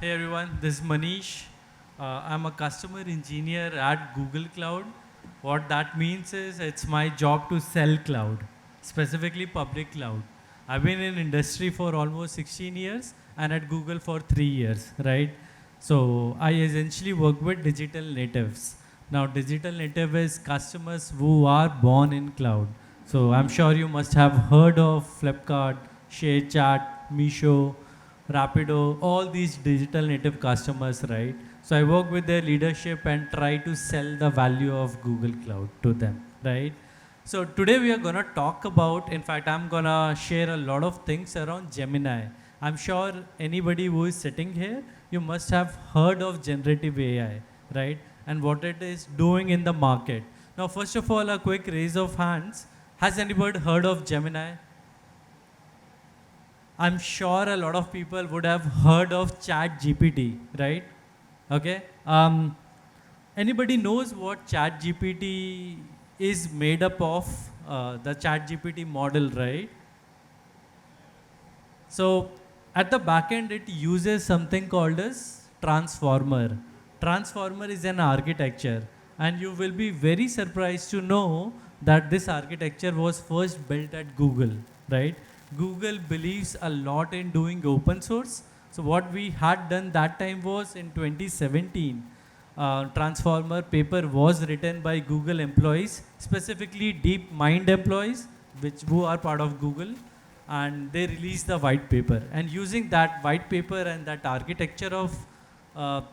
Hey everyone, this is Manish. I'm a customer engineer at Google Cloud. What that means is it's my job to sell cloud, specifically public cloud. I've been in industry for almost 16 years and at Google for 3 years, right? So I essentially work with digital natives. Now digital native is customers who are born in cloud. So I'm sure you must have heard of Flipkart, ShareChat, Meesho, Rapido, all these digital native customers, right? So I work with their leadership and try to sell the value of Google Cloud to them, right? So today we are going to talk about, in fact, I'm going to share a lot of things around Gemini. I'm sure anybody who is sitting here, you must have heard of generative AI, right? And what it is doing in the market. Now, first of all, a quick raise of hands. Has anybody heard of Gemini? I'm sure a lot of people would have heard of Chat GPT, right? Okay. Anybody knows what Chat GPT is made up of? The Chat GPT model, right? So at the back end, it uses something called as transformer. Transformer is an architecture, and you will be very surprised to know that this architecture was first built at Google, right? Google believes a lot in doing open source. So what we had done that time was in 2017, transformer paper was written by Google employees, specifically DeepMind employees, which who are part of Google, and they released the white paper. And using that white paper and that architecture of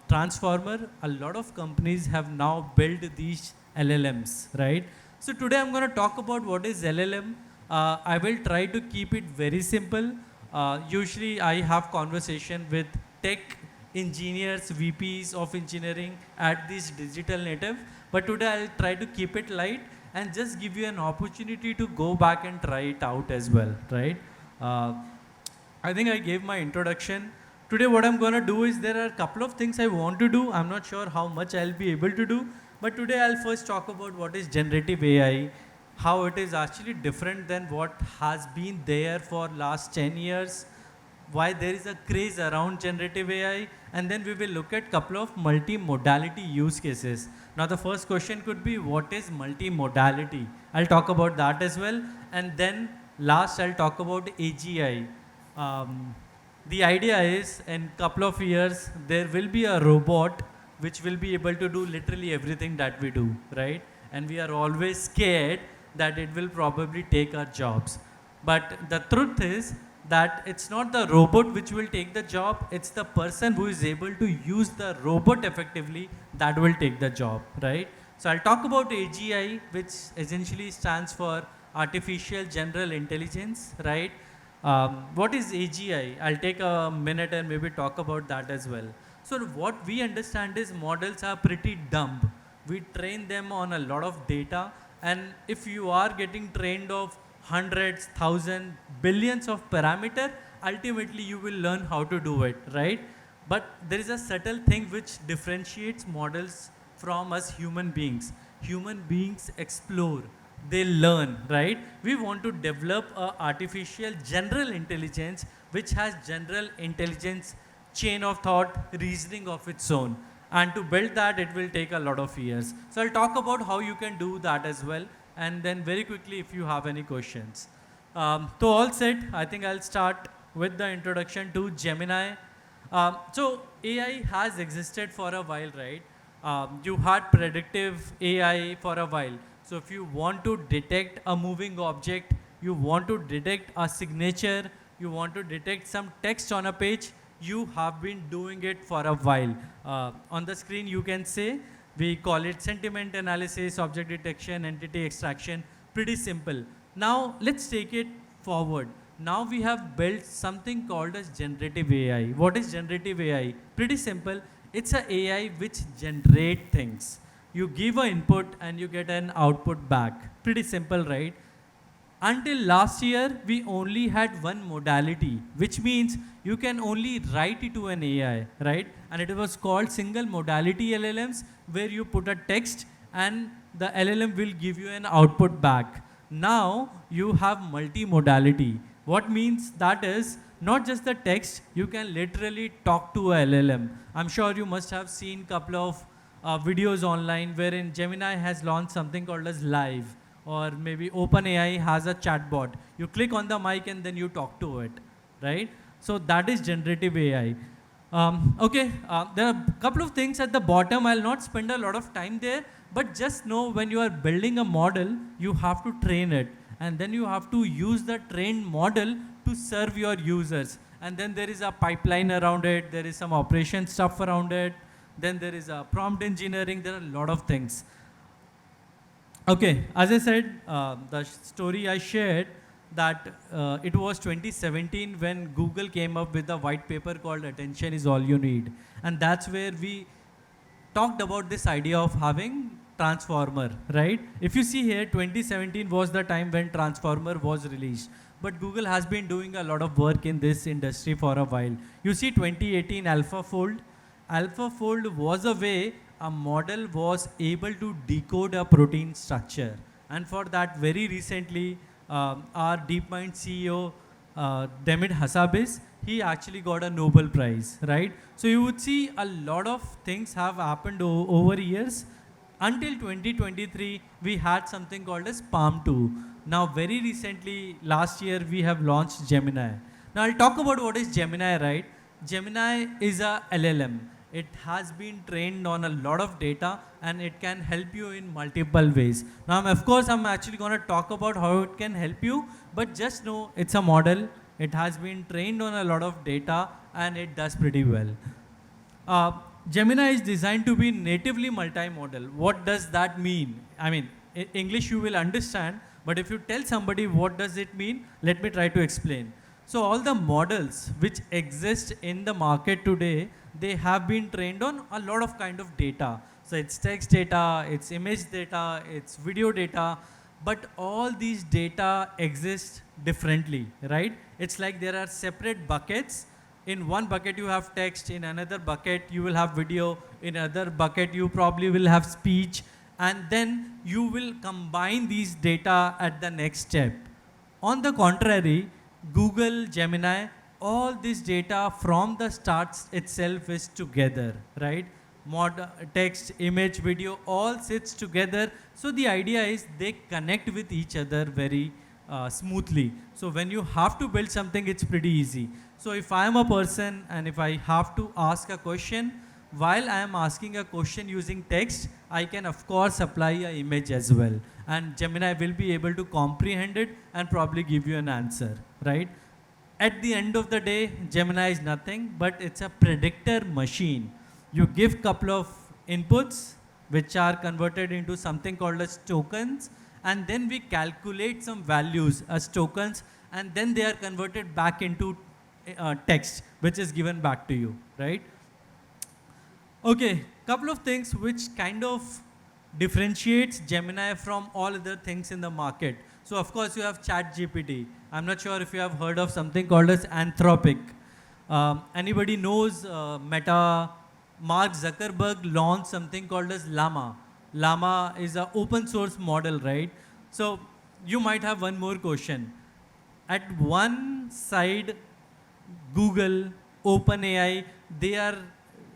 transformer, a lot of companies have now built these LLMs, right? So today I'm going to talk about what is LLM. I will try to keep it very simple. Usually I have conversation with tech engineers, VPs of engineering at this digital native, but today I'll try to keep it light and just give you an opportunity to go back and try it out as well, right? Uh, I think I gave my introduction. Today what I'm going to do is there are a couple of things I want to do. I'm not sure how much I'll be able to do, but today I'll first talk about what is generative AI, how it is actually different than what has been there for last 10 years, why there is a craze around generative AI, and then we will look at couple of multi-modality use cases. Now the first question could be, what is multi-modality? I'll talk about that as well, and then last I'll talk about AGI. The idea is in couple of years there will be a robot which will be able to do literally everything that we do, right? And we are always scared that it will probably take our jobs. But the truth is that it's not the robot which will take the job, it's the person who is able to use the robot effectively that will take the job, right? So I'll talk about AGI, which essentially stands for Artificial General Intelligence, right? What is AGI? I'll take a minute and maybe talk about that as well. So what we understand is models are pretty dumb. We train them on a lot of data, and if you are getting trained of hundreds, thousands, billions of parameter, ultimately you will learn how to do it, right? But there is a subtle thing which differentiates models from us human beings. Human beings explore, they learn, right? We want to develop a artificial general intelligence which has general intelligence, chain of thought, reasoning of its own. And to build that, it will take a lot of years. So I'll talk about how you can do that as well, and then very quickly if you have any questions. So all said, I think I'll start with the introduction to Gemini. So AI has existed for a while, right? You had predictive AI for a while. So if you want to detect a moving object, you want to detect a signature, you want to detect some text on a page, you have been doing it for a while. On the screen you can say, we call it sentiment analysis, object detection, entity extraction, pretty simple. Now let's take it forward. Now we have built something called as generative AI. What is generative AI? Pretty simple. It's a AI which generate things. You give an input and you get an output back. Pretty simple, right? Until last year, we only had one modality, which means you can only write it to an AI, right? And it was called single modality LLMs, where you put a text and the LLM will give you an output back. Now you have multi-modality. What means that is not just the text, you can literally talk to a LLM. I'm sure you must have seen couple of videos online wherein Gemini has launched something called as Live, or maybe OpenAI has a chatbot. You click on the mic and then you talk to it, right? So that is generative AI. Okay, there are a couple of things at the bottom. I'll not spend a lot of time there, but just know when you are building a model, you have to train it. And then you have to use the trained model to serve your users. And then there is a pipeline around it. There is some operation stuff around it. Then there is a prompt engineering. There are a lot of things. Okay, as I said, the story I shared, that it was 2017 when Google came up with a white paper called Attention is All You Need. And that's where we talked about this idea of having transformer, right? If you see here, 2017 was the time when transformer was released. But Google has been doing a lot of work in this industry for a while. You see 2018 AlphaFold. AlphaFold was a way a model was able to decode a protein structure. And for that, very recently, our DeepMind CEO, Demid Hassabis, he actually got a Nobel Prize, right? So you would see a lot of things have happened over years. Until 2023, we had something called as Palm 2. Now, very recently, last year, we have launched Gemini. Now, I'll talk about what is Gemini, right? Gemini is a LLM. It has been trained on a lot of data and it can help you in multiple ways. Now, of course, I'm actually going to talk about how it can help you, but just know it's a model. It has been trained on a lot of data and it does pretty well. Gemini is designed to be natively multimodal. What does that mean? I mean, in English you will understand, but if you tell somebody what does it mean, let me try to explain. So all the models which exist in the market today, they have been trained on a lot of kind of data. So it's text data, it's image data, it's video data, but all these data exist differently, right? It's like there are separate buckets. In one bucket you have text, in another bucket you will have video, in another bucket you probably will have speech, and then you will combine these data at the next step. On the contrary, Google, Gemini, all this data from the start itself is together, right? Text, image, video, all sits together. So the idea is they connect with each other very smoothly. So when you have to build something, it's pretty easy. So if I am a person and if I have to ask a question, while I am asking a question using text, I can of course apply an image as well. And Gemini will be able to comprehend it and probably give you an answer, right? At the end of the day, Gemini is nothing, but it's a predictor machine. You give couple of inputs, which are converted into something called as tokens, and then we calculate some values as tokens, and then they are converted back into text, which is given back to you, right? Okay, couple of things which kind of differentiates Gemini from all other things in the market. So of course you have ChatGPT. I'm not sure if you have heard of something called as Anthropic. Anybody knows Meta? Mark Zuckerberg launched something called as Llama. Llama is an open source model, right? So you might have one more question. At one side, Google, OpenAI, they are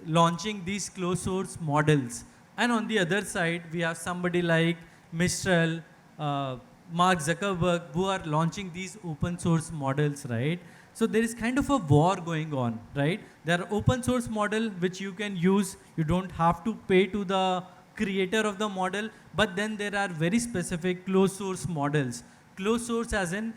launching these closed source models. And on the other side, we have somebody like Mistral, Mark Zuckerberg, who are launching these open source models, right? So there is kind of a war going on, right? There are open source model which you can use. You don't have to pay to the creator of the model, but then there are very specific closed source models. Closed source as in,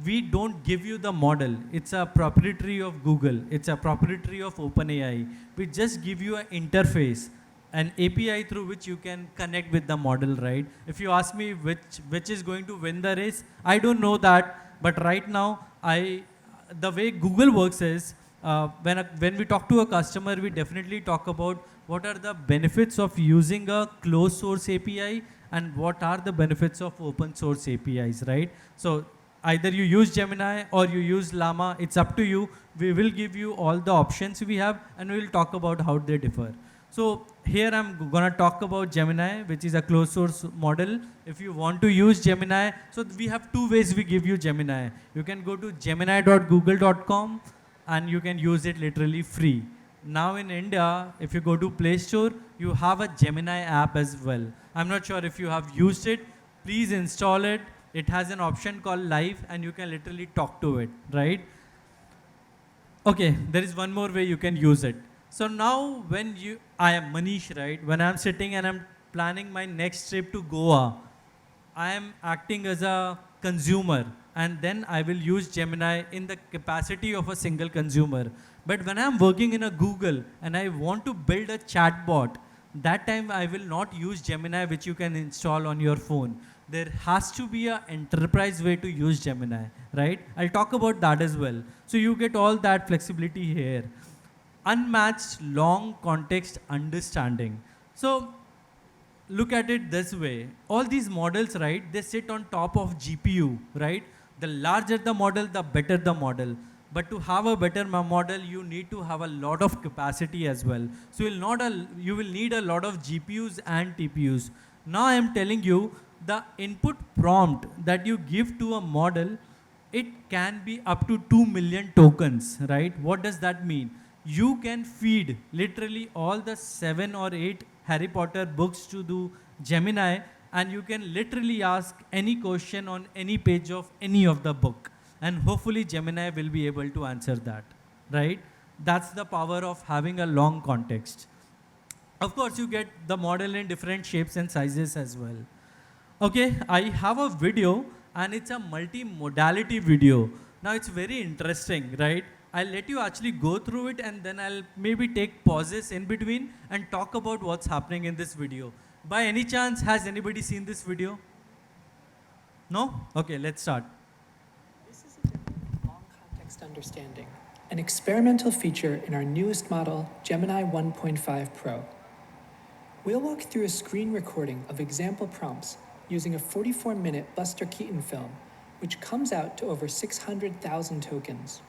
we don't give you the model. It's a proprietary of Google. It's a proprietary of OpenAI. We just give you an interface, an API through which you can connect with the model, right? If you ask me which is going to win the race, I don't know that. But right now, the way Google works is, when we talk to a customer, we definitely talk about what are the benefits of using a closed source API and what are the benefits of open source APIs, right? So either you use Gemini or you use Llama, it's up to you. We will give you all the options we have and we will talk about how they differ. So here I'm gonna talk about Gemini, which is a closed source model. If you want to use Gemini, so we have two ways we give you Gemini. You can go to gemini.google.com and you can use it literally free. Now in India, if you go to Play Store, you have a Gemini app as well. I'm not sure if you have used it. Please install it. It has an option called Live and you can literally talk to it, right? Okay, there is one more way you can use it. So now I am Manish, right? When I'm sitting and I'm planning my next trip to Goa, I am acting as a consumer and then I will use Gemini in the capacity of a single consumer. But when I'm working in a Google and I want to build a chatbot, that time I will not use Gemini, which you can install on your phone. There has to be an enterprise way to use Gemini, right? I'll talk about that as well. So you get all that flexibility here. Unmatched long context understanding. So look at it this way. All these models, right, they sit on top of GPU, right? The larger the model, the better the model. But to have a better model, you need to have a lot of capacity as well. So you will need a lot of GPUs and TPUs. Now I am telling you, the input prompt that you give to a model, it can be up to 2 million tokens, right? What does that mean? You can feed literally all the 7 or 8 Harry Potter books to do Gemini, and you can literally ask any question on any page of any of the book. And hopefully Gemini will be able to answer that, right? That's the power of having a long context. Of course, you get the model in different shapes and sizes as well. Okay, I have a video and it's a multi-modality video. Now it's very interesting, right? I'll let you actually go through it and then I'll maybe take pauses in between and talk about what's happening in this video. By any chance, has anybody seen this video? No? Okay, let's start. This is a demo of long context understanding, an experimental feature in our newest model, Gemini 1.5 Pro. We'll walk through a screen recording of example prompts using a 44-minute Buster Keaton film, which comes out to over 600,000 tokens.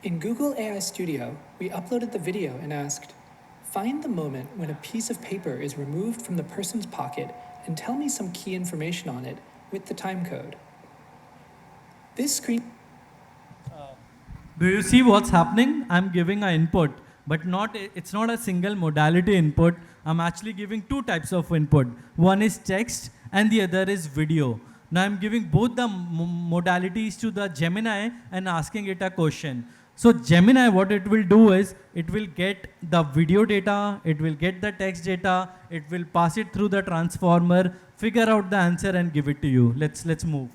In Google AI Studio, we uploaded the video and asked, find the moment when a piece of paper is removed from the person's pocket and tell me some key information on it with the timecode. This screen... Do you see what's happening? I'm giving an input, but it's not a single modality input. I'm actually giving two types of input. One is text and the other is video. Now I'm giving both the modalities to the Gemini and asking it a question. So Gemini, what it will do is, it will get the video data, it will get the text data, it will pass it through the transformer, figure out the answer and give it to you. Let's move.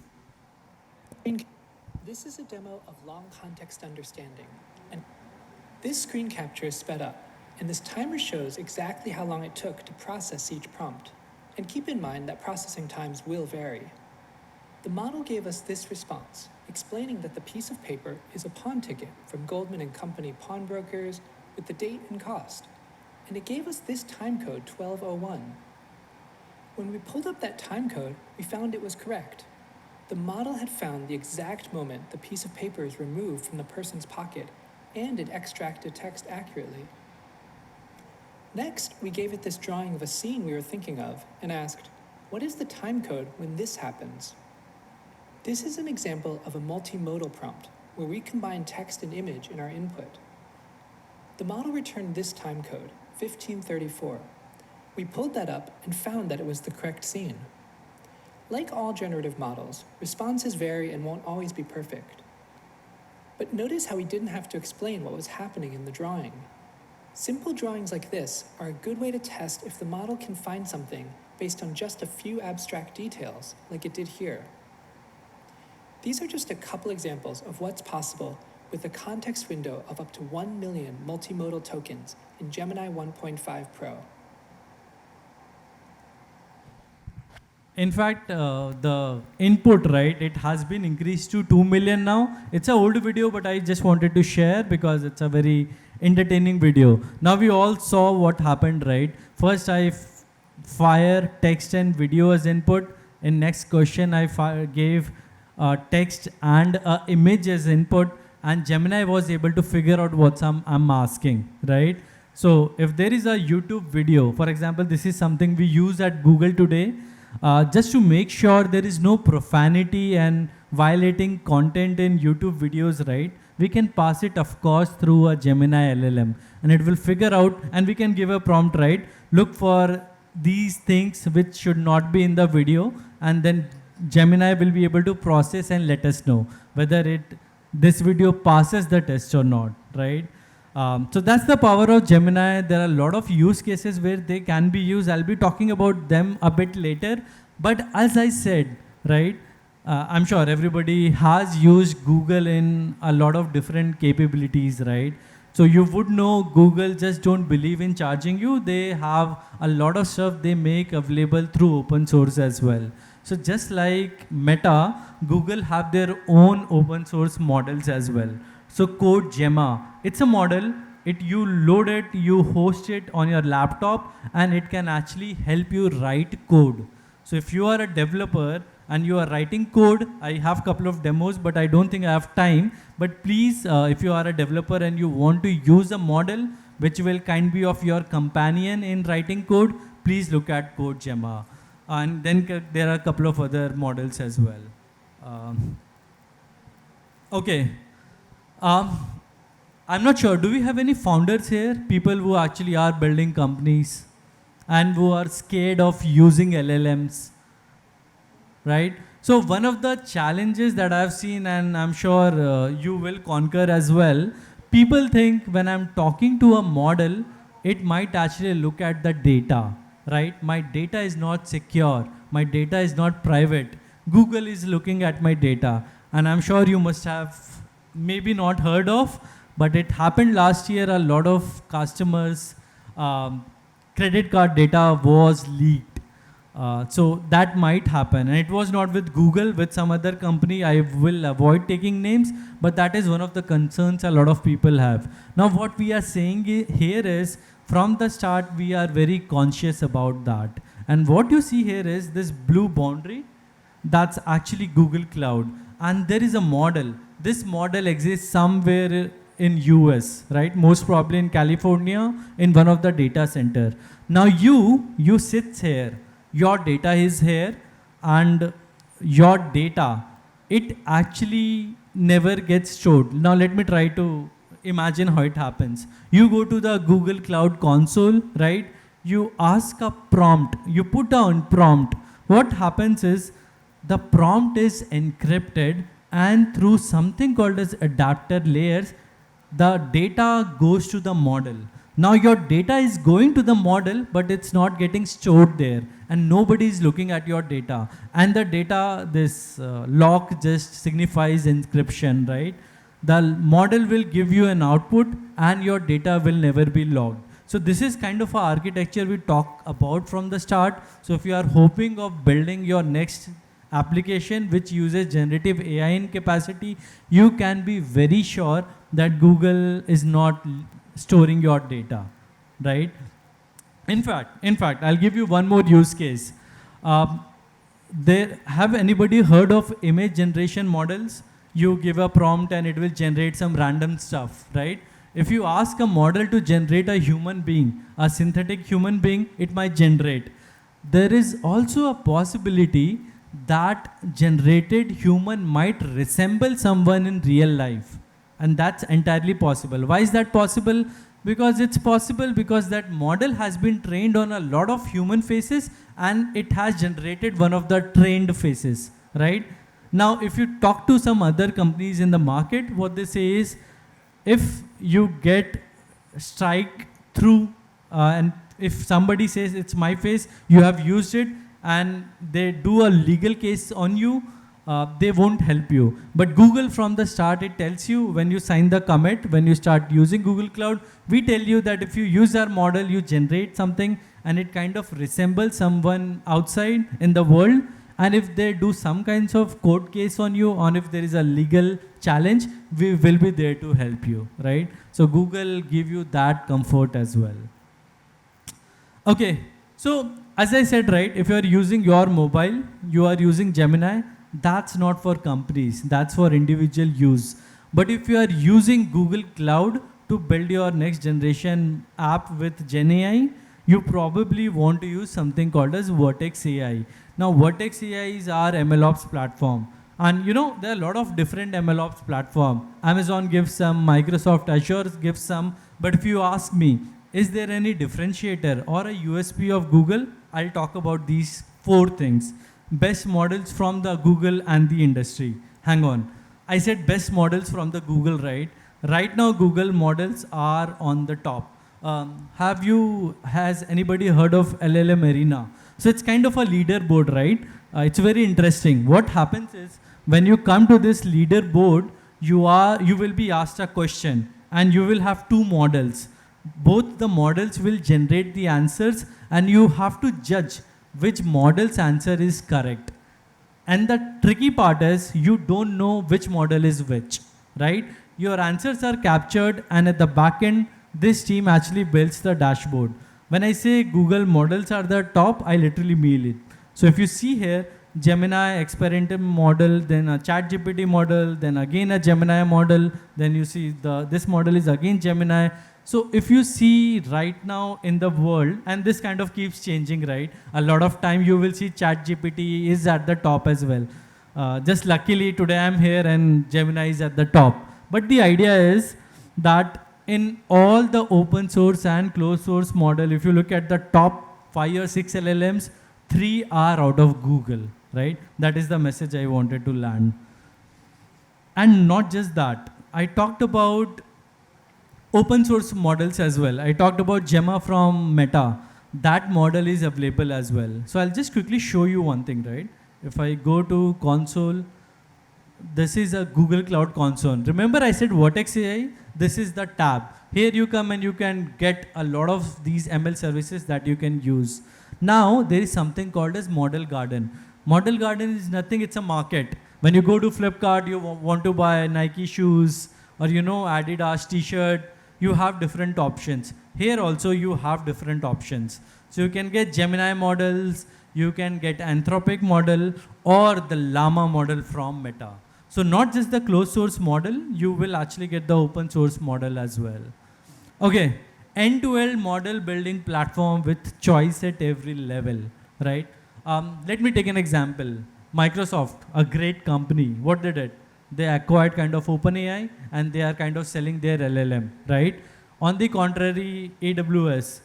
This is a demo of long context understanding. And this screen capture is sped up, and this timer shows exactly how long it took to process each prompt. And keep in mind that processing times will vary. The model gave us this response, explaining that the piece of paper is a pawn ticket from Goldman & Company pawnbrokers with the date and cost. And it gave us this timecode 1201. When we pulled up that timecode, we found it was correct. The model had found the exact moment the piece of paper is removed from the person's pocket, and it extracted text accurately. Next, we gave it this drawing of a scene we were thinking of and asked, what is the timecode when this happens? This is an example of a multimodal prompt, where we combine text and image in our input. The model returned this timecode, 1534. We pulled that up and found that it was the correct scene. Like all generative models, responses vary and won't always be perfect. But notice how we didn't have to explain what was happening in the drawing. Simple drawings like this are a good way to test if the model can find something based on just a few abstract details, like it did here. These are just a couple examples of what's possible with a context window of up to 1 million multimodal tokens in Gemini 1.5 Pro. In fact, the input, right, it has been increased to 2 million now. It's an old video, but I just wanted to share because it's a very entertaining video. Now we all saw what happened, right? First, I fire text and video as input. In next question, I gave text and image as input, and Gemini was able to figure out what I'm asking, right? So if there is a YouTube video, for example, this is something we use at Google today, just to make sure there is no profanity and violating content in YouTube videos, right? We can pass it, of course, through a Gemini LLM, and it will figure out, and we can give a prompt, right? Look for these things which should not be in the video, and then Gemini will be able to process and let us know whether this video passes the test or not, right? So that's the power of Gemini. There are a lot of use cases where they can be used. I'll be talking about them a bit later. But as I said, right, I'm sure everybody has used Google in a lot of different capabilities, right? So you would know Google just don't believe in charging you. They have a lot of stuff they make available through open source as well. So just like Meta, Google have their own open source models as well. So Code Gemma, it's a model. You load it, you host it on your laptop, and it can actually help you write code. So if you are a developer and you are writing code, I have a couple of demos, but I don't think I have time. But please, if you are a developer and you want to use a model which will kind be of your companion in writing code, please look at Code Gemma. And then there are a couple of other models as well. Okay. I'm not sure, do we have any founders here? People who actually are building companies and who are scared of using LLMs, right? So one of the challenges that I've seen, and I'm sure you will conquer as well, people think when I'm talking to a model, it might actually look at the data, right? My data is not secure. My data is not private. Google is looking at my data. And I'm sure you must have maybe not heard of, but it happened last year. A lot of customers' credit card data was leaked. So that might happen. And it was not with Google, with some other company. I will avoid taking names, but that is one of the concerns a lot of people have. Now, what we are saying here is, from the start, we are very conscious about that. And what you see here is this blue boundary. That's actually Google Cloud. And there is a model. This model exists somewhere in US, right? Most probably in California, in one of the data center. Now you sit here, your data is here, and your data, it actually never gets stored. Now let me try to imagine how it happens. You go to the Google Cloud console, right? You ask a prompt, you put down prompt. What happens is, the prompt is encrypted, and through something called as adapter layers, the data goes to the model. Now your data is going to the model, but it's not getting stored there, and nobody is looking at your data. And the data, this lock just signifies encryption, right? The model will give you an output, and your data will never be logged. So this is kind of an architecture we talk about from the start. So if you are hoping of building your next application which uses generative AI in capacity, you can be very sure that Google is not storing your data, right? In fact, I'll give you one more use case. Have anybody heard of image generation models? You give a prompt and it will generate some random stuff, right? If you ask a model to generate a human being, a synthetic human being, it might generate. There is also a possibility that generated human might resemble someone in real life. And that's entirely possible. Why is that possible? Because it's possible because that model has been trained on a lot of human faces, and it has generated one of the trained faces, right? Now, if you talk to some other companies in the market, what they say is, if you get strike through, and if somebody says it's my face, you have used it, and they do a legal case on you, they won't help you. But Google from the start, it tells you when you sign the commit, when you start using Google Cloud, we tell you that if you use our model, you generate something and it kind of resembles someone outside in the world. And if they do some kinds of court case on you, or if there is a legal challenge, we will be there to help you, right? So Google give you that comfort as well. Okay, so as I said, right, if you are using your mobile, you are using Gemini, that's not for companies, that's for individual use. But if you are using Google Cloud to build your next generation app with Gen AI, you probably want to use something called as Vertex AI. Now, Vertex AI is our MLOps platform. And there are a lot of different MLOps platform. Amazon gives some, Microsoft Azure gives some. But if you ask me, is there any differentiator or a USP of Google? I'll talk about these 4 things. Best models from the Google and the industry. Hang on. I said best models from the Google, right? Right now, Google models are on the top. Has anybody heard of LLM Arena? So it's kind of a leaderboard, right? It's very interesting. What happens is when you come to this leaderboard, you will be asked a question and you will have 2 models. Both the models will generate the answers and you have to judge which model's answer is correct. And the tricky part is you don't know which model is which, right? Your answers are captured and at the back end, this team actually builds the dashboard. When I say Google models are the top, I literally mean it. So if you see here, Gemini experimental model, then a ChatGPT model, then again a Gemini model, then you see this model is again Gemini. So if you see right now in the world, and this kind of keeps changing, right? A lot of time you will see ChatGPT is at the top as well. Just luckily today I'm here and Gemini is at the top. But the idea is that in all the open source and closed source model, if you look at the top 5 or 6 LLMs, 3 are out of Google, right? That is the message I wanted to land. And not just that, I talked about open source models as well. I talked about Gemma from Meta. That model is available as well. So I'll just quickly show you one thing, right? If I go to console, this is a Google Cloud Console. Remember I said Vertex AI? This is the tab. Here you come and you can get a lot of these ML services that you can use. Now there is something called as Model Garden. Model Garden is nothing, it's a market. When you go to Flipkart, you want to buy Nike shoes or Adidas t-shirt, you have different options. Here also you have different options. So you can get Gemini models, you can get Anthropic model or the Llama model from Meta. So not just the closed source model, you will actually get the open source model as well. Okay, end-to-end model building platform with choice at every level, right? Let me take an example. Microsoft, a great company, what they did? They acquired kind of OpenAI and they are kind of selling their LLM, right? On the contrary, AWS,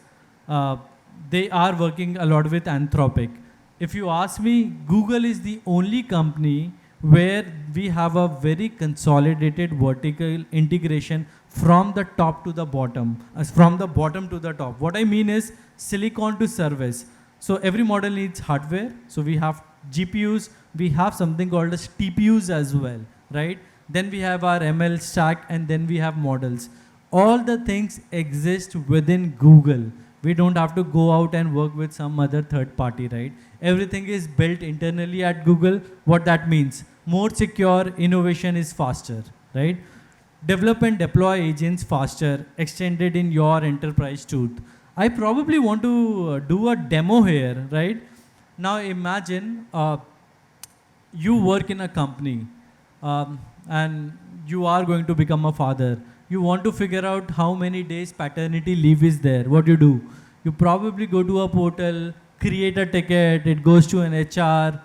they are working a lot with Anthropic. If you ask me, Google is the only company where we have a very consolidated vertical integration from the top to the bottom, from the bottom to the top. What I mean is silicon to service. So every model needs hardware. So we have GPUs, we have something called as TPUs as well, right? Then we have our ML stack and then we have models. All the things exist within Google. We don't have to go out and work with some other third party, right? Everything is built internally at Google. What that means? More secure, innovation is faster, right? Develop and deploy agents faster, extended in your enterprise suite. I probably want to do a demo here, right? Now imagine you work in a company and you are going to become a father. You want to figure out how many days paternity leave is there. What do? You probably go to a portal, create a ticket, it goes to an HR,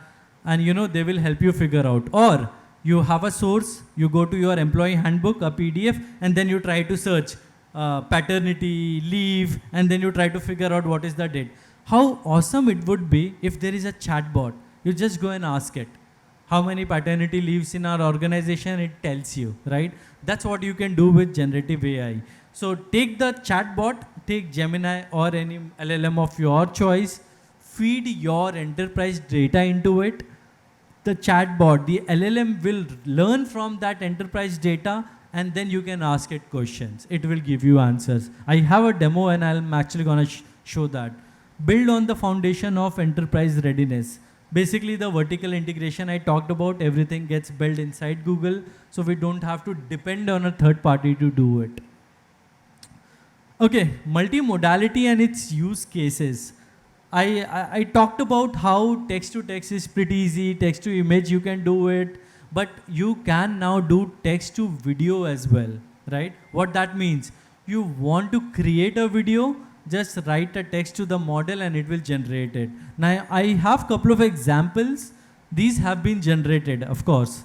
and they will help you figure out. Or you have a source, you go to your employee handbook, a PDF, and then you try to search paternity leave, and then you try to figure out what is the date. How awesome it would be if there is a chatbot. You just go and ask it. How many paternity leaves in our organization, it tells you, right? That's what you can do with generative AI. So take the chatbot, take Gemini or any LLM of your choice, feed your enterprise data into it. The chatbot, the LLM will learn from that enterprise data and then you can ask it questions. It will give you answers. I have a demo and I'm actually gonna show that. Build on the foundation of enterprise readiness. Basically the vertical integration I talked about, everything gets built inside Google, so we don't have to depend on a third party to do it. Okay, multimodality and its use cases. I talked about how text to text is pretty easy, text to image you can do it, but you can now do text to video as well, right? What that means? You want to create a video, just write a text to the model and it will generate it. Now I have couple of examples. These have been generated, of course.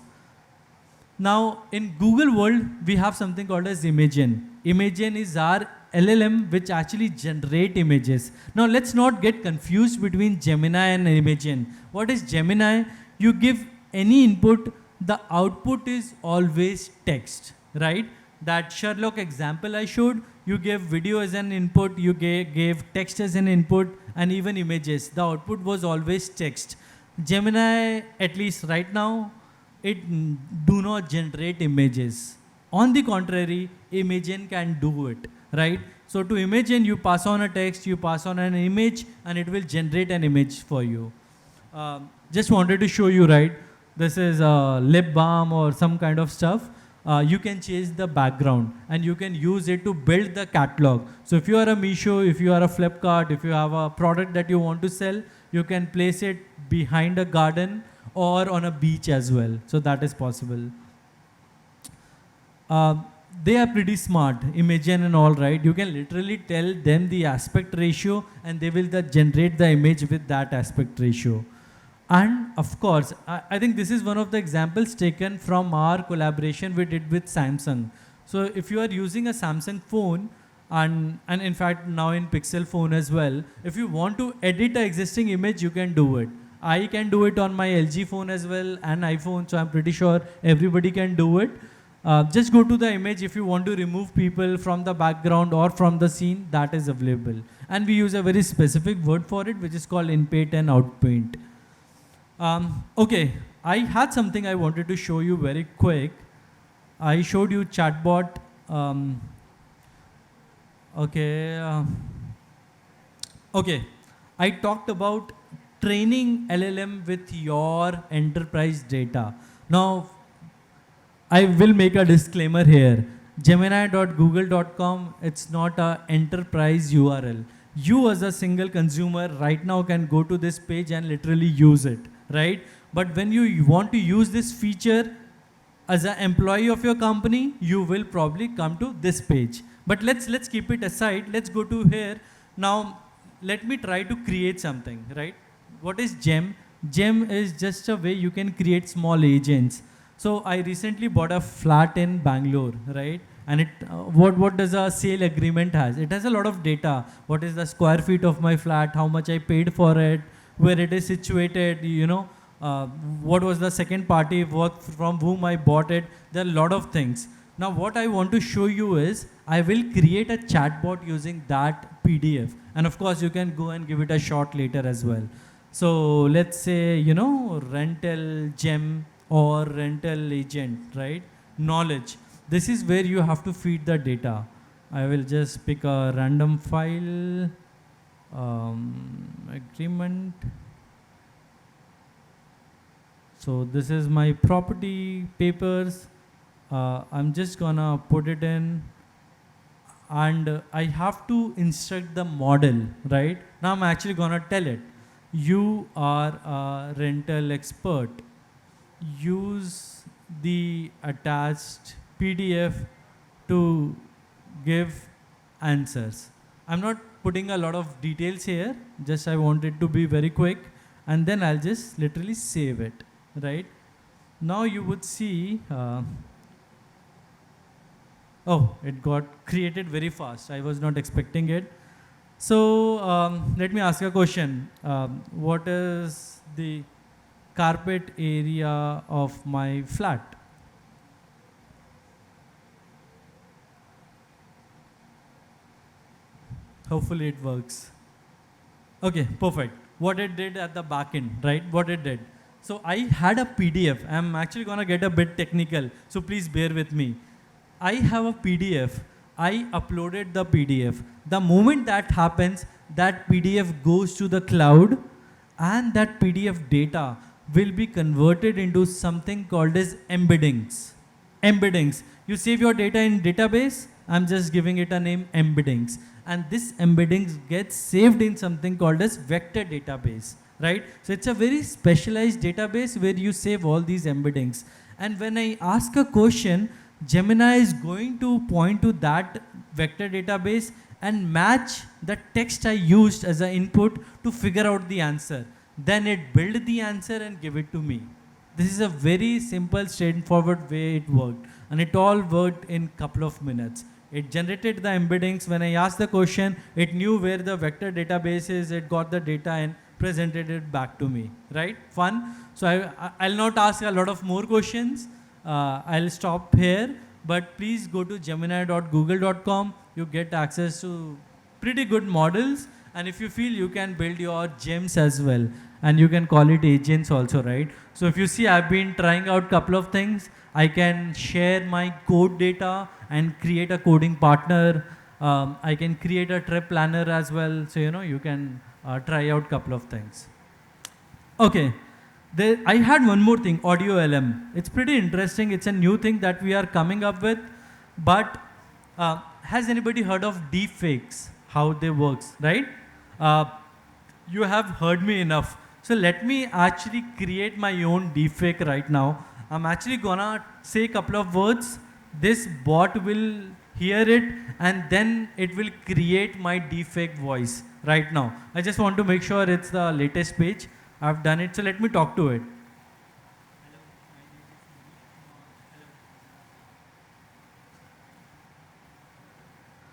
Now in Google world, we have something called as Imagen. Imagen is our LLM which actually generate images. Now let's not get confused between Gemini and Imagen. What is Gemini? You give any input, the output is always text, right? That Sherlock example I showed, you gave video as an input, you gave text as an input, and even images. The output was always text. Gemini, at least right now, it do not generate images. On the contrary, Imagen can do it, right? So to Imagen, you pass on a text, you pass on an image, and it will generate an image for you. Just wanted to show you, right? This is a lip balm or some kind of stuff. You can change the background and you can use it to build the catalog. So if you are a Meesho, if you are a Flipkart, if you have a product that you want to sell, you can place it behind a garden or on a beach as well. So that is possible. They are pretty smart, Imagen and all, right? You can literally tell them the aspect ratio and they will generate the image with that aspect ratio. And of course, I think this is one of the examples taken from our collaboration we did with Samsung. So if you are using a Samsung phone, and in fact now in Pixel phone as well, if you want to edit an existing image, you can do it. I can do it on my LG phone as well and iPhone, so I'm pretty sure everybody can do it. Just go to the image. If you want to remove people from the background or from the scene, that is available. And we use a very specific word for it, which is called inpaint and outpaint. Okay, I had something I wanted to show you very quick. I showed you chatbot. Okay, I talked about training LLM with your enterprise data. Now, I will make a disclaimer here. Gemini.google.com, it's not an enterprise URL. You as a single consumer right now can go to this page and literally use it, right? But when you want to use this feature as an employee of your company, you will probably come to this page. But let's keep it aside. Let's go to here. Now, let me try to create something, right? What is Gem? Gem is just a way you can create small agents. So I recently bought a flat in Bangalore, right? And it, what does a sale agreement has? It has a lot of data. What is the square feet of my flat? How much I paid for it? Where it is situated? You know, what was the second party? What, from whom I bought it? There are a lot of things. Now what I want to show you is I will create a chatbot using that PDF. And of course you can go and give it a shot later as well. So let's say, you know, rental gem or rental agent, right? Knowledge. This is where you have to feed the data. I will just pick a random file, agreement. So this is my property papers. I'm just gonna put it in and I have to instruct the model, right? Now I'm actually gonna tell it, you are a rental expert. Use the attached PDF to give answers. I'm not putting a lot of details here, just I want it to be very quick, and then I'll just literally save it, right? Now you would see, oh, it got created very fast. I was not expecting it. So let me ask a question. What is the carpet area of my flat? Hopefully it works. Okay, perfect. What it did at the back end, right? What it did. So I had a PDF. I'm actually gonna get a bit technical, so please bear with me. I have a PDF. I uploaded the PDF. The moment that happens, that PDF goes to the cloud and that PDF data will be converted into something called as embeddings. Embeddings. You save your data in database. I'm just giving it a name, embeddings. And this embeddings gets saved in something called as vector database, right? So it's a very specialized database where you save all these embeddings. And when I ask a question, Gemini is going to point to that vector database and match the text I used as an input to figure out the answer. Then it built the answer and give it to me. This is a very simple, straightforward way it worked. And it all worked in couple of minutes. It generated the embeddings. When I asked the question, it knew where the vector database is, it got the data and presented it back to me, right? Fun. So I'll not ask a lot of more questions. I'll stop here, but please go to gemini.google.com. You get access to pretty good models. And if you feel, you can build your gems as well. And you can call it agents also, right? So if you see, I've been trying out couple of things. I can share my code data and create a coding partner. I can create a trip planner as well. So, you can try out couple of things. Okay. I had one more thing, audio LM. It's pretty interesting. It's a new thing that we are coming up with. But has anybody heard of deepfakes? How they works, right? You have heard me enough. So let me actually create my own deepfake right now. I'm actually gonna say a couple of words. This bot will hear it and then it will create my deepfake voice right now. I just want to make sure it's the latest page. I've done it, so let me talk to it.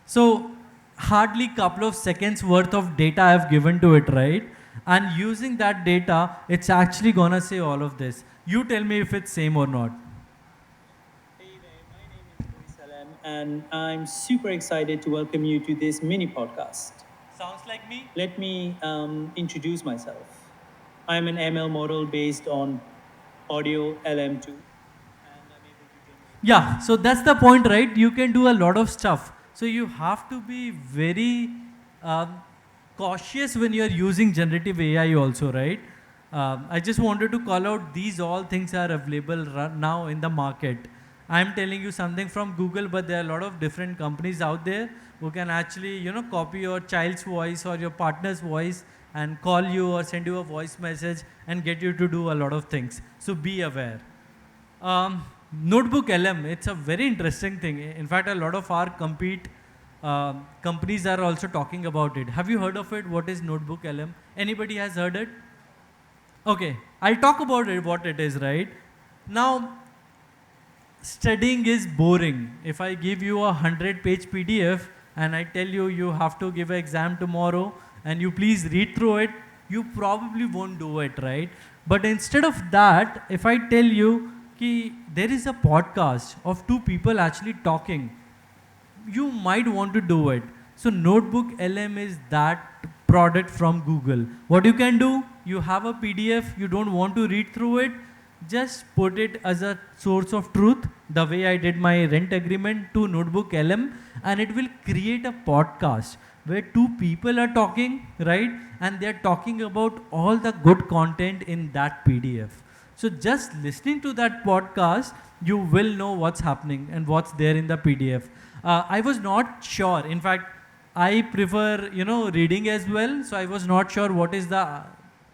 So hardly couple of seconds worth of data I've given to it, right? And using that data, it's actually gonna say all of this. You tell me if it's same or not. Hey there, my name is Manish Kumar, and I'm super excited to welcome you to this mini podcast. Sounds like me? Let me introduce myself. I'm an ML model based on audio LM2, and I'm able to generate. Yeah, so that's the point, right? You can do a lot of stuff. So you have to be very cautious when you're using generative AI also, right? I just wanted to call out these all things are available now in the market. I'm telling you something from Google, but there are a lot of different companies out there who can actually, copy your child's voice or your partner's voice and call you or send you a voice message and get you to do a lot of things. So be aware. Notebook LM, it's a very interesting thing. In fact, a lot of our companies are also talking about it. Have you heard of it? What is Notebook LM? Anybody has heard it? Okay, I'll talk about it, what it is, right? Now, studying is boring. If I give you a 100-page PDF and I tell you you have to give an exam tomorrow and you please read through it, you probably won't do it, right? But instead of that, if I tell you कि there is a podcast of two people actually talking, you might want to do it. So Notebook LM is that product from Google. What you can do, you have a PDF, you don't want to read through it, just put it as a source of truth, the way I did my rent agreement to Notebook LM, and it will create a podcast where two people are talking, right? And they're talking about all the good content in that PDF. So just listening to that podcast, you will know what's happening and what's there in the PDF. I was not sure. In fact, I prefer, reading as well. So I was not sure what is the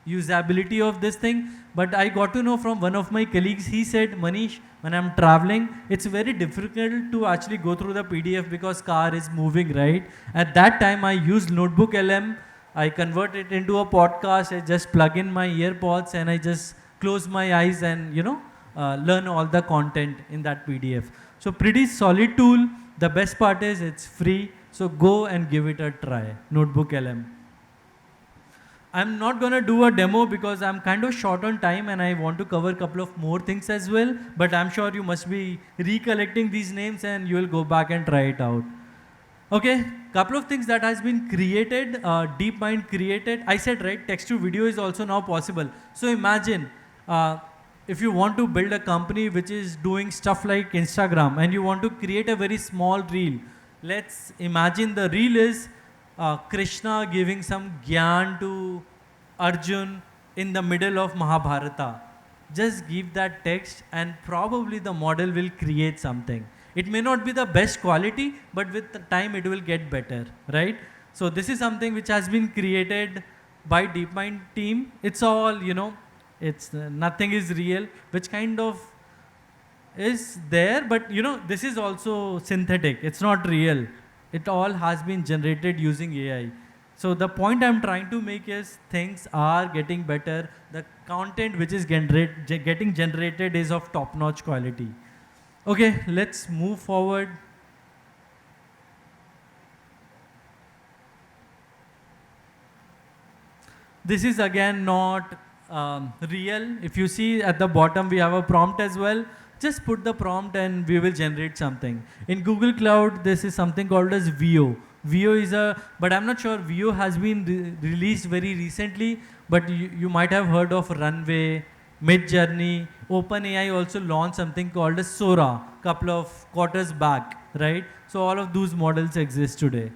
usability of this thing. But I got to know from one of my colleagues. He said, Manish, when I'm traveling, it's very difficult to actually go through the PDF because car is moving, right? At that time, I used Notebook LM. I convert it into a podcast. I just plug in my earpods and I just close my eyes and learn all the content in that PDF. So pretty solid tool. The best part is it's free. So go and give it a try. Notebook LM. I'm not gonna do a demo because I'm kind of short on time and I want to cover a couple of more things as well. But I'm sure you must be recollecting these names and you will go back and try it out. Okay, couple of things that has been created, DeepMind created. I said, right, text to video is also now possible. So imagine, if you want to build a company which is doing stuff like Instagram and you want to create a very small reel, let's imagine the reel is Krishna giving some gyan to Arjun in the middle of Mahabharata. Just give that text and probably the model will create something. It may not be the best quality, but with the time it will get better, right? So this is something which has been created by DeepMind team. It's all, it's nothing is real, which kind of is there, but this is also synthetic. It's not real. It all has been generated using AI. So the point I'm trying to make is things are getting better. The content which is getting generated is of top-notch quality. Okay, let's move forward. This is again not real. If you see at the bottom, we have a prompt as well. Just put the prompt and we will generate something. In Google Cloud, this is something called as VO. VO is but I'm not sure VO has been released very recently, but you might have heard of Runway, Midjourney. OpenAI also launched something called as Sora couple of quarters back, right? So all of those models exist today.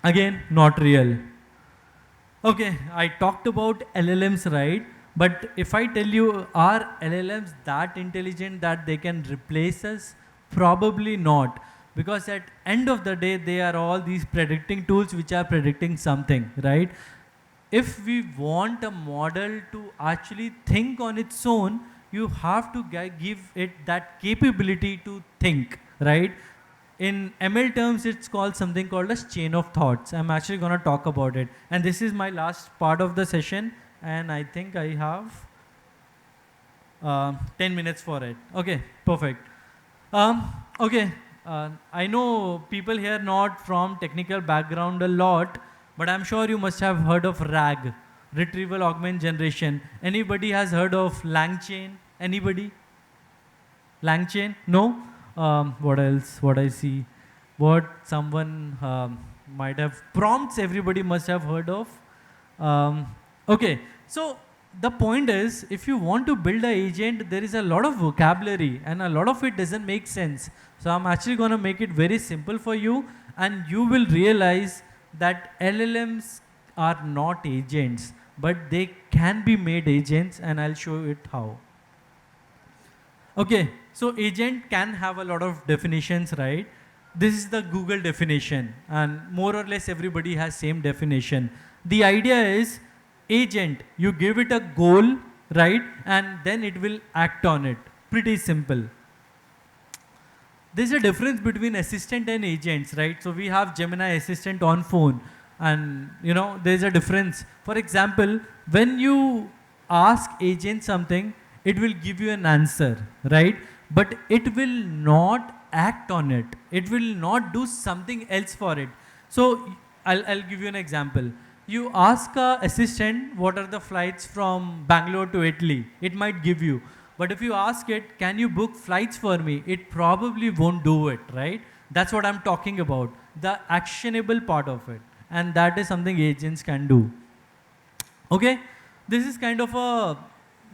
Again, not real. Okay, I talked about LLMs, right? But if I tell you, are LLMs that intelligent that they can replace us? Probably not. Because at end of the day, they are all these predicting tools which are predicting something, right? If we want a model to actually think on its own, you have to give it that capability to think, right? In ML terms, it's called something called as chain of thoughts. I'm actually going to talk about it. And this is my last part of the session. And I think I have 10 minutes for it. Okay, perfect. Okay, I know people here not from technical background a lot, but I'm sure you must have heard of RAG, Retrieval Augment Generation. Anybody has heard of LangChain? Anybody? LangChain? No? What else? What I see? What someone might have prompts everybody must have heard of. Okay, so the point is, if you want to build an agent, there is a lot of vocabulary and a lot of it doesn't make sense. So I'm actually going to make it very simple for you, and you will realize that LLMs are not agents, but they can be made agents, and I'll show it how. Okay, so agent can have a lot of definitions, right? This is the Google definition, and more or less everybody has same definition. The idea is agent, you give it a goal, right? And then it will act on it. Pretty simple. There's a difference between assistant and agents, right? So we have Gemini assistant on phone, and there's a difference. For example, when you ask agent something, it will give you an answer, right? But it will not act on it. It will not do something else for it. So I'll give you an example. You ask a assistant what are the flights from Bangalore to Italy. It might give you. But if you ask it, can you book flights for me? It probably won't do it, right? That's what I'm talking about. The actionable part of it. And that is something agents can do. Okay? This is kind of a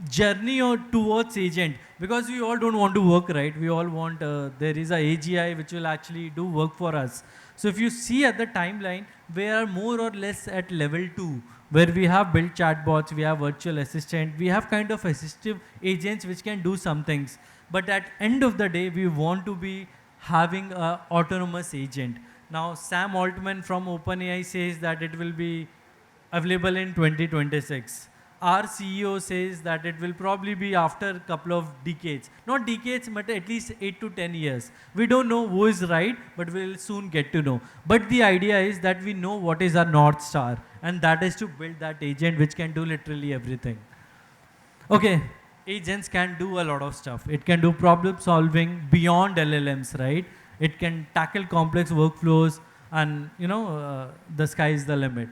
journey towards agent, because we all don't want to work, right? We all want, there is a AGI which will actually do work for us. So if you see at the timeline, we are more or less at level 2, where we have built chatbots, we have virtual assistant, we have kind of assistive agents which can do some things. But at end of the day, we want to be having an autonomous agent. Now, Sam Altman from OpenAI says that it will be available in 2026. Our CEO says that it will probably be after a couple of decades. Not decades, but at least 8 to 10 years. We don't know who is right, but we'll soon get to know. But the idea is that we know what is our North Star, and that is to build that agent which can do literally everything. Okay, agents can do a lot of stuff. It can do problem solving beyond LLMs, right? It can tackle complex workflows, and the sky is the limit.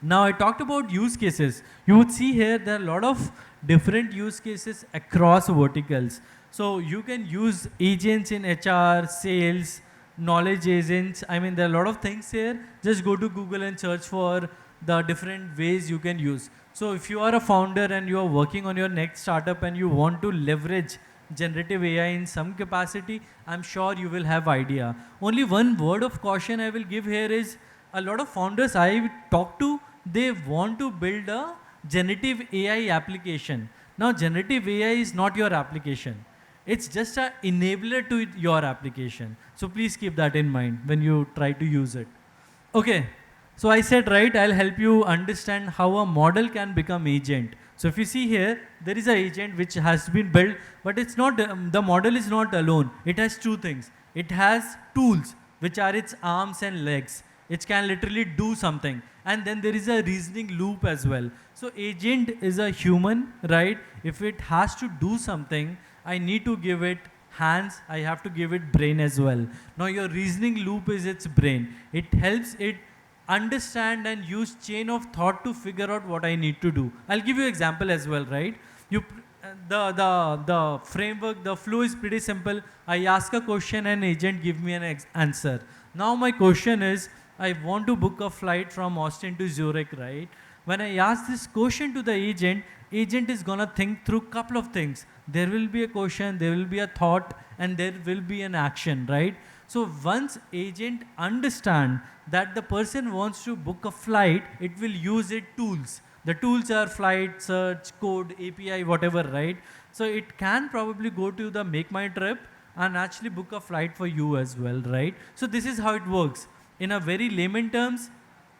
Now I talked about use cases. You would see here there are a lot of different use cases across verticals. So you can use agents in HR, sales, knowledge agents. I mean, there are a lot of things here. Just go to Google and search for the different ways you can use. So if you are a founder and you are working on your next startup and you want to leverage generative AI in some capacity, I'm sure you will have idea. Only one word of caution I will give here is, a lot of founders I talk to, they want to build a generative AI application. Now, generative AI is not your application. It's just an enabler to your application. So please keep that in mind when you try to use it. Okay, so I said, right, I'll help you understand how a model can become agent. So if you see here, there is an agent which has been built, but it's not, the model is not alone. It has two things. It has tools. which are its arms and legs. It can literally do something. And then there is a reasoning loop as well. So agent is a human, right? If it has to do something, I need to give it hands, I have to give it brain as well. Now your reasoning loop is its brain. It helps it understand and use chain of thought to figure out what I need to do. I'll give you example as well, right? The framework, the flow is pretty simple. I ask a question and agent give me an answer. Now my question is, I want to book a flight from Austin to Zurich, right? When I ask this question to the agent is gonna think through couple of things. There will be a question, there will be a thought, and there will be an action, right? So once agent understand that the person wants to book a flight, it will use its tools. The tools are flight, search, code, API, whatever, right? So it can probably go to the Make My Trip and actually book a flight for you as well, right? So this is how it works. In a very layman terms,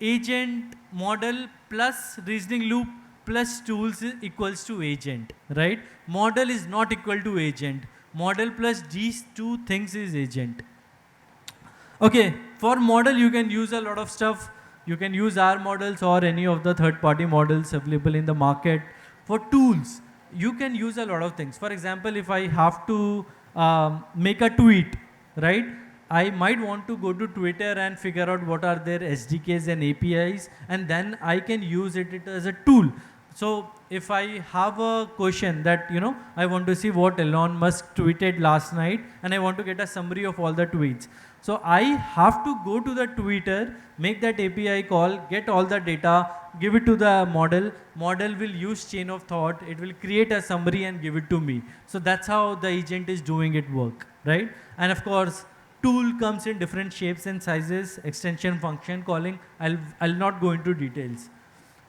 agent model plus reasoning loop plus tools is equals to agent, right? Model is not equal to agent. Model plus these two things is agent. Okay, for model you can use a lot of stuff. You can use our models or any of the third-party models available in the market. For tools, you can use a lot of things. For example, if I have to make a tweet, right? I might want to go to Twitter and figure out what are their SDKs and APIs, and then I can use it as a tool. So if I have a question that, I want to see what Elon Musk tweeted last night, and I want to get a summary of all the tweets. So I have to go to the Twitter, make that API call, get all the data, give it to the model. Model will use chain of thought. It will create a summary and give it to me. So that's how the agent is doing it work, right? And of course, tool comes in different shapes and sizes, extension, function calling. I'll not go into details.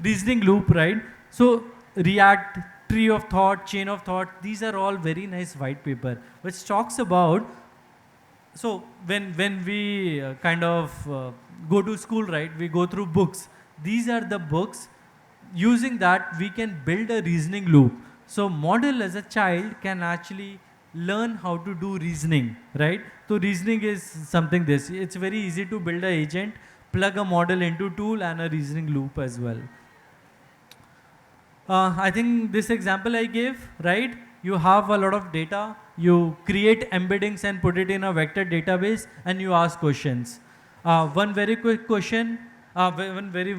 Reasoning loop, right? So React, tree of thought, chain of thought, these are all very nice white paper, which talks about, so when we go to school, right, we go through books. These are the books. Using that, we can build a reasoning loop. So model as a child can actually learn how to do reasoning, right? So reasoning is something this. It's very easy to build an agent, plug a model into tool and a reasoning loop as well. I think this example I gave, right? You have a lot of data, you create embeddings and put it in a vector database, and you ask questions. One very quick question, one very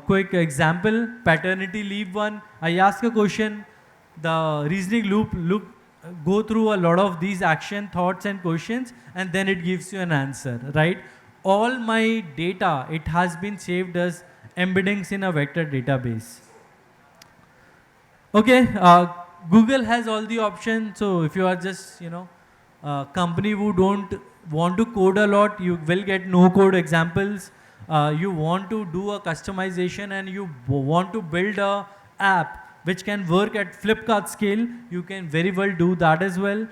quick example, paternity leave one. I ask a question, the reasoning loop go through a lot of these action, thoughts and questions, and then it gives you an answer, right? All my data, it has been saved as embeddings in a vector database. Okay, Google has all the options. So if you are just, company who don't want to code a lot, you will get no code examples. You want to do a customization and you want to build a app which can work at Flipkart scale, you can very well do that as well.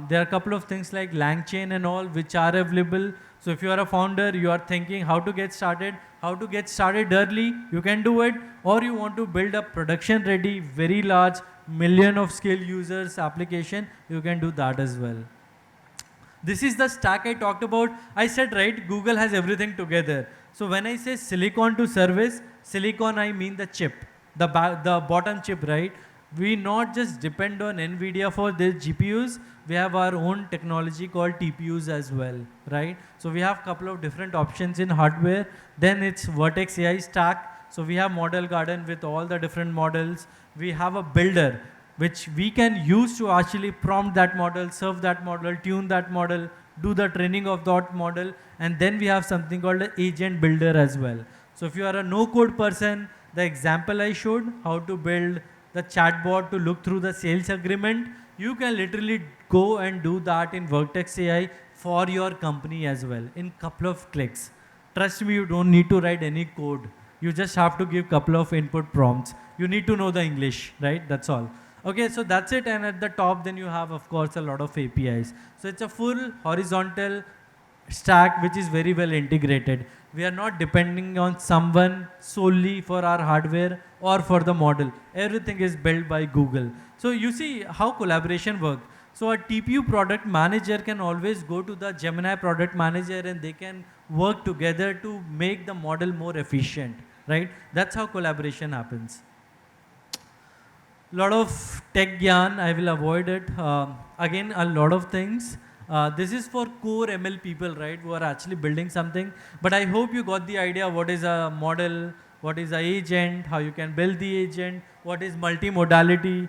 There are a couple of things like LangChain and all which are available. So if you are a founder, you are thinking how to get started early, you can do it. Or you want to build a production ready, very large, million of scale users application, you can do that as well. This is the stack I talked about. I said, right, Google has everything together. So when I say silicon to service, silicon, I mean the chip, the bottom chip, right? We not just depend on NVIDIA for their GPUs, we have our own technology called TPUs as well, right? So we have a couple of different options in hardware. Then it's Vertex AI stack. So we have Model Garden with all the different models. We have a builder, which we can use to actually prompt that model, serve that model, tune that model, do the training of that model. And then we have something called an agent builder as well. So if you are a no-code person, the example I showed, how to build the chatbot to look through the sales agreement, you can literally go and do that in Vertex AI for your company as well in couple of clicks. Trust me, you don't need to write any code. You just have to give couple of input prompts. You need to know the English, right? That's all. Okay, so that's it. And at the top, then you have, of course, a lot of APIs. So it's a full horizontal stack which is very well integrated. We are not depending on someone solely for our hardware or for the model. Everything is built by Google. So you see how collaboration works. So a TPU product manager can always go to the Gemini product manager and they can work together to make the model more efficient, right? That's how collaboration happens. Lot of tech gyan, I will avoid it. Again, a lot of things. This is for core ML people, right, who are actually building something. But I hope you got the idea what is a model, what is a agent, how you can build the agent, what is multimodality.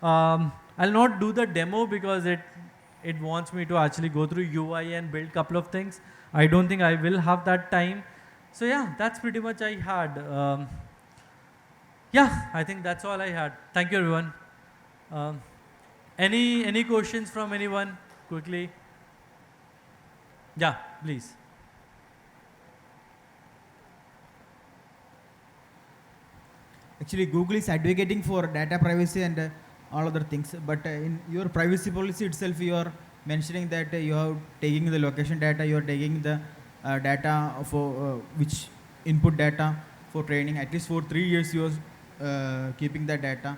I'll not do the demo because it wants me to actually go through UI and build couple of things. I don't think I will have that time. So yeah, that's pretty much I had. Yeah, I think that's all I had. Thank you, everyone. Um, any questions from anyone quickly? Yeah, please. Actually, Google is advocating for data privacy and all other things, but in your privacy policy itself, you are mentioning that you are taking the location data, you are taking the data for which input data for training. At least for 3 years, you are keeping that data.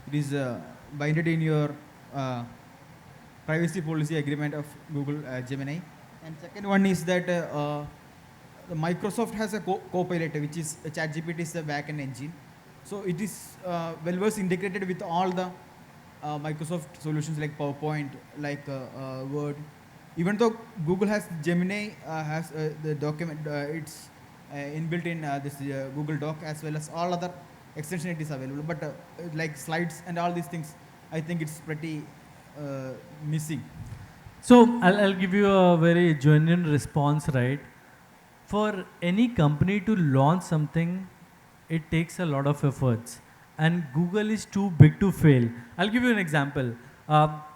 It is binded in your privacy policy agreement of Google Gemini. And second one is that the Microsoft has a Copilot, which is ChatGPT is the backend engine. So it is well was integrated with all the Microsoft solutions like PowerPoint, like Word. Even though Google has Gemini has the document, it's inbuilt in this Google Doc as well as all other extension it is available. But like slides and all these things, I think it's pretty missing. So I'll give you a very genuine response, right? For any company to launch something, it takes a lot of efforts, and Google is too big to fail. I'll give you an example.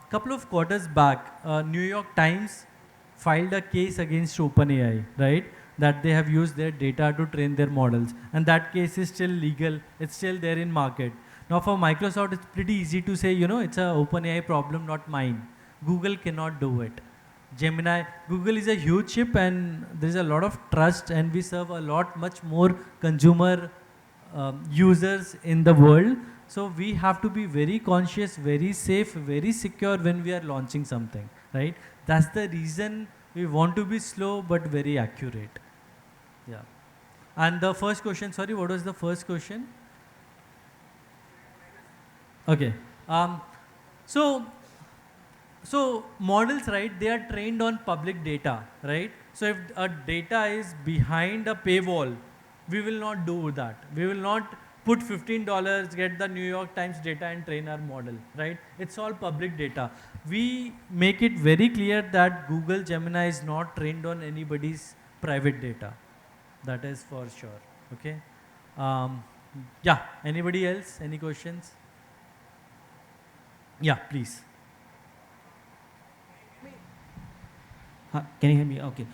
Couple of quarters back, New York Times filed a case against OpenAI, right? That they have used their data to train their models, and that case is still legal. It's still there in market. Now for Microsoft, it's pretty easy to say, it's a OpenAI problem, not mine. Google cannot do it. Gemini, Google is a huge chip and there's a lot of trust and we serve a lot much more consumer users in the world. So we have to be very conscious, very safe, very secure when we are launching something, right? That's the reason we want to be slow but very accurate. Yeah. And the first question, sorry, what was the first question? Okay. So models, right, they are trained on public data, right? So if a data is behind a paywall, we will not do that. We will not put $15, get the New York Times data and train our model, right? It's all public data. We make it very clear that Google Gemini is not trained on anybody's private data. That is for sure, okay? Yeah, anybody else? Any questions? Yeah, please. Can you hear me? Okay.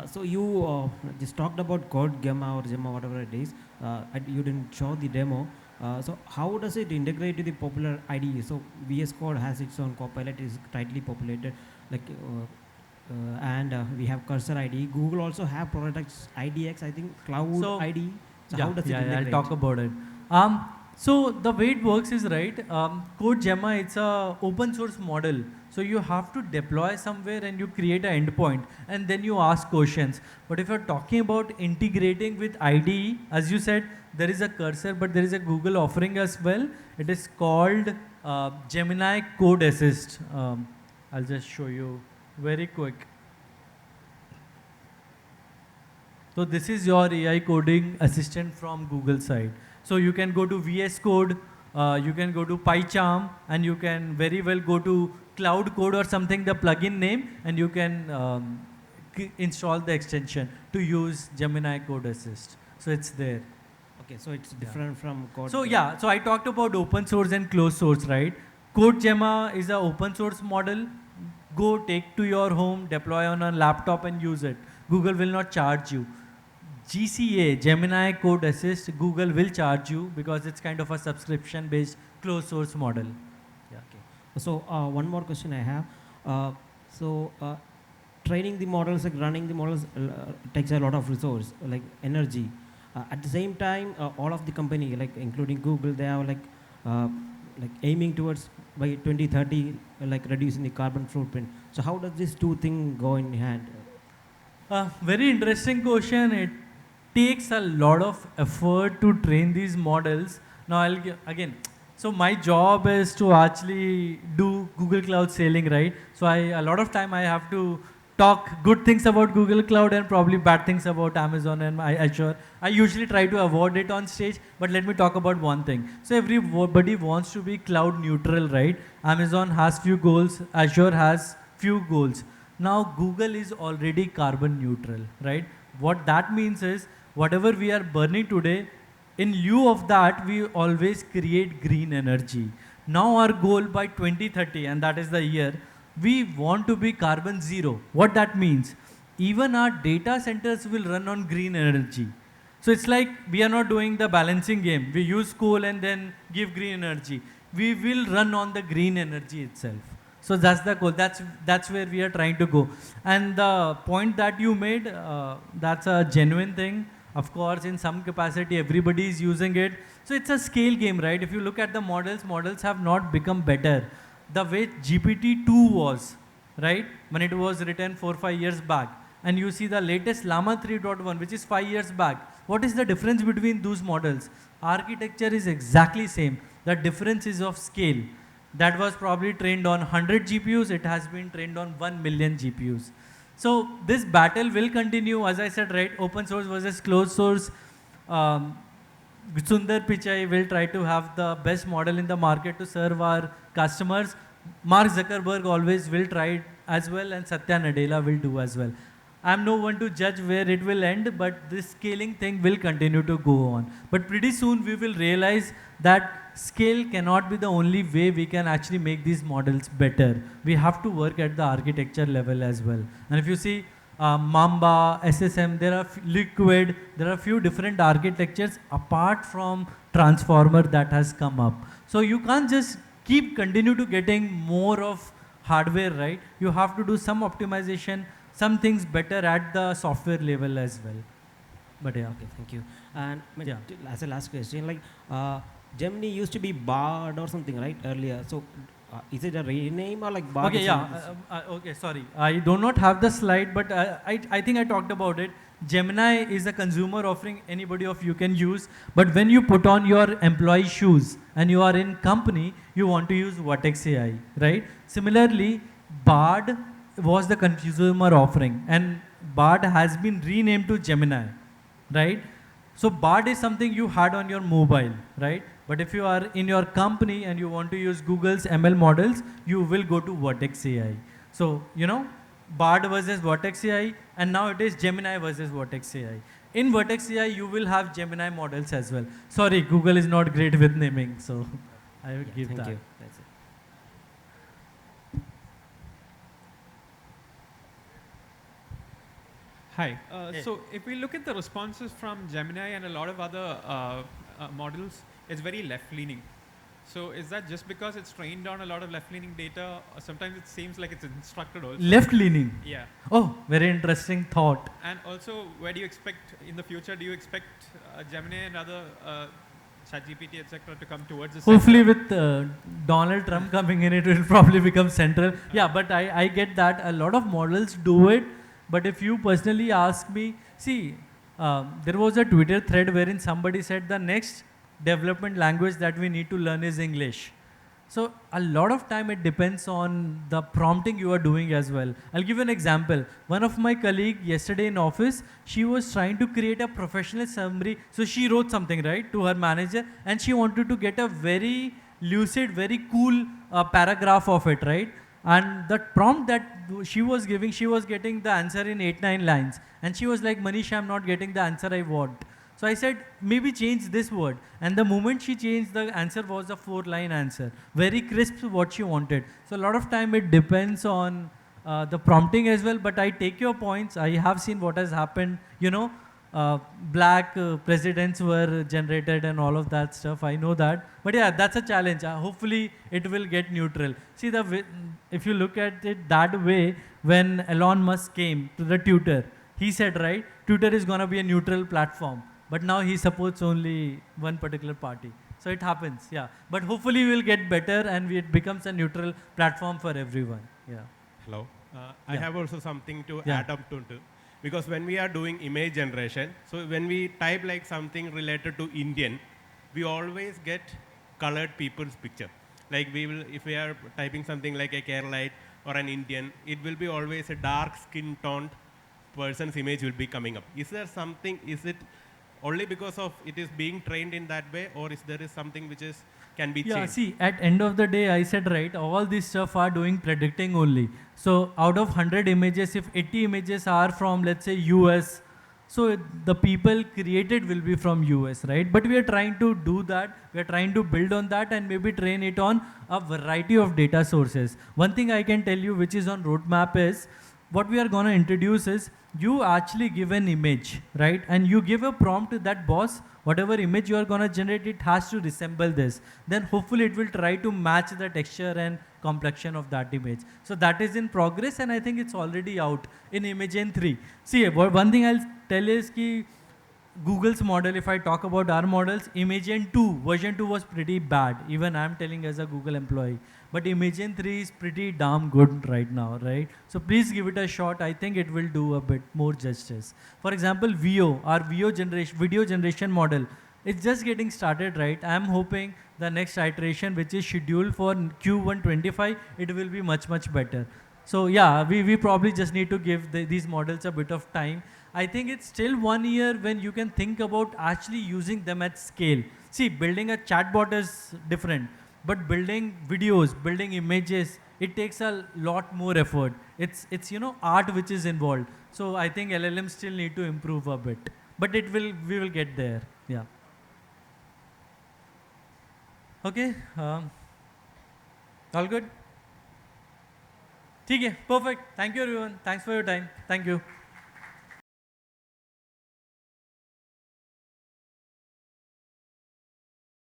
So you just talked about Code Gemma or Gemma, whatever it is. You didn't show the demo. So how does it integrate to the popular IDE? So VS Code has its own Copilot, is tightly populated, like, and we have Cursor IDE. Google also have products IDX, I think Cloud IDE. So how does it integrate? I'll talk about it. So the way it works is, right, Code Gemma, it's a open source model. So you have to deploy somewhere and you create an endpoint and then you ask questions. But if you're talking about integrating with IDE, as you said, there is a Cursor, but there is a Google offering as well. It is called Gemini Code Assist. I'll just show you very quick. So this is your AI coding assistant from Google side. So you can go to VS Code, you can go to PyCharm, and you can very well go to Cloud Code or something, the plugin name, and you can install the extension to use Gemini Code Assist. So it's there. Okay, so it's different from Code. So yeah, so I talked about open source and closed source, right? Code Gemma is an open source model. Go take to your home, deploy on a laptop and use it. Google will not charge you. GCA, Gemini Code Assist, Google will charge you because it's kind of a subscription-based closed source model. Yeah. Okay. So one more question I have. Training the models, like running the models, takes a lot of resource, like energy. At the same time, all of the company, like including Google, they are like aiming towards by 2030, like reducing the carbon footprint. So how does these two things go in hand? Very interesting question. It takes a lot of effort to train these models. Now I'll give again. So my job is to actually do Google Cloud sailing, right? So a lot of time I have to talk good things about Google Cloud and probably bad things about Amazon and Azure. I usually try to avoid it on stage, but let me talk about one thing. So everybody wants to be cloud neutral, right? Amazon has few goals, Azure has few goals. Now Google is already carbon neutral, right? What that means is whatever we are burning today, in lieu of that, we always create green energy. Now our goal by 2030, and that is the year, we want to be carbon zero. What that means? Even our data centers will run on green energy. So it's like we are not doing the balancing game. We use coal and then give green energy. We will run on the green energy itself. So that's the goal. That's where we are trying to go. And the point that you made, that's a genuine thing. Of course, in some capacity, everybody is using it. So it's a scale game, right? If you look at the models, models have not become better. The way GPT-2 was, right? When it was written 4 or 5 years back. And you see the latest Llama 3.1, which is 5 years back. What is the difference between those models? Architecture is exactly same. The difference is of scale. That was probably trained on 100 GPUs. It has been trained on 1 million GPUs. So this battle will continue, as I said, right? Open source versus closed source. Sundar Pichai will try to have the best model in the market to serve our customers. Mark Zuckerberg always will try it as well, and Satya Nadella will do as well. I'm no one to judge where it will end, but this scaling thing will continue to go on. But pretty soon we will realize that scale cannot be the only way we can actually make these models better. We have to work at the architecture level as well. And if you see Mamba, SSM, there are Liquid, there are few different architectures apart from Transformer that has come up. So you can't just continue to getting more of hardware, right? You have to do some optimization, some things better at the software level as well. But yeah. Okay, thank you. And Yeah. as a last question, like Gemini used to be Bard or something, right? Earlier. So is it a rename or like Bard? Okay, yeah. Okay, sorry. I do not have the slide, but I think I talked about it. Gemini is a consumer offering anybody of you can use. But when you put on your employee shoes and you are in company, you want to use Vertex AI, right? Similarly, Bard was the consumer offering, and Bard has been renamed to Gemini, right? So Bard is something you had on your mobile, right? But if you are in your company and you want to use Google's ML models, you will go to Vertex AI. So, Bard versus Vertex AI, and now it is Gemini versus Vertex AI. In Vertex AI, you will have Gemini models as well. Sorry, Google is not great with naming, so I would give thank that. you. That's it. Hi. So if we look at the responses from Gemini and a lot of other models, it's very left-leaning. So is that just because it's trained on a lot of left-leaning data, or sometimes it seems like it's instructed also? Left-leaning. Yeah. Oh, very interesting thought. And also, where do you expect in the future? Do you expect Gemini and other ChatGPT, etc., to come towards the Hopefully, center? with Donald Trump coming in, it will probably become central. Yeah, but I get that. A lot of models do it. But if you personally ask me, see, there was a Twitter thread wherein somebody said the next development language that we need to learn is English. So a lot of time it depends on the prompting you are doing as well. I'll give you an example. One of my colleague yesterday in office, she was trying to create a professional summary. So she wrote something, right, to her manager, and she wanted to get a very lucid, very cool paragraph of it, right? And the prompt that she was giving, she was getting the answer in 8, 9 lines. And she was like, Manish, I'm not getting the answer I want. So I said, maybe change this word. And the moment she changed, the answer was a 4-line answer. Very crisp what she wanted. So a lot of time it depends on the prompting as well. But I take your points. I have seen what has happened. Black presidents were generated and all of that stuff. I know that. But yeah, that's a challenge. Hopefully it will get neutral. See, if you look at it that way, when Elon Musk came to the Twitter, he said, right, Twitter is going to be a neutral platform. But now he supports only one particular party. So it happens, yeah. But hopefully we'll get better and it becomes a neutral platform for everyone. Yeah. Hello. I Yeah. have also something to Yeah. add up to it. Because when we are doing image generation, so when we type like something related to Indian, we always get colored people's picture. Like we will, if we are typing something like a Keralite or an Indian, it will be always a dark skin toned person's image will be coming up. Is there something, is it only because of it is being trained in that way, or is there is something which is can be Yeah, changed? see, at end of the day, I said, right, all this stuff are doing predicting only. So out of 100 images, if 80 images are from, let's say, US, so the people created will be from US, right? But we are trying to do that. We are trying to build on that and maybe train it on a variety of data sources. One thing I can tell you, which is on roadmap, is what we are going to introduce is you actually give an image, right? And you give a prompt to that boss, whatever image you are going to generate, it has to resemble this. Then hopefully it will try to match the texture and complexion of that image. So that is in progress, and I think it's already out in Imagen 3. See, one thing I'll tell is ki Google's model, if I talk about our models, Imagen 2, version 2 was pretty bad. Even I'm telling as a Google employee. But Imagen 3 is pretty damn good right now, right? So please give it a shot. I think it will do a bit more justice. For example, VO, our VO generation, video generation model, it's just getting started, right? I'm hoping the next iteration, which is scheduled for Q125, it will be much, much better. So yeah, we probably just need to give these models a bit of time. I think it's still 1 year when you can think about actually using them at scale. See, building a chatbot is different, but building videos, building images, it takes a lot more effort. It's art which is involved. So I think LLMs still need to improve a bit, but we will get there. Yeah. Okay. All good. ठीक है, perfect. Thank you everyone. Thanks for your time. Thank you.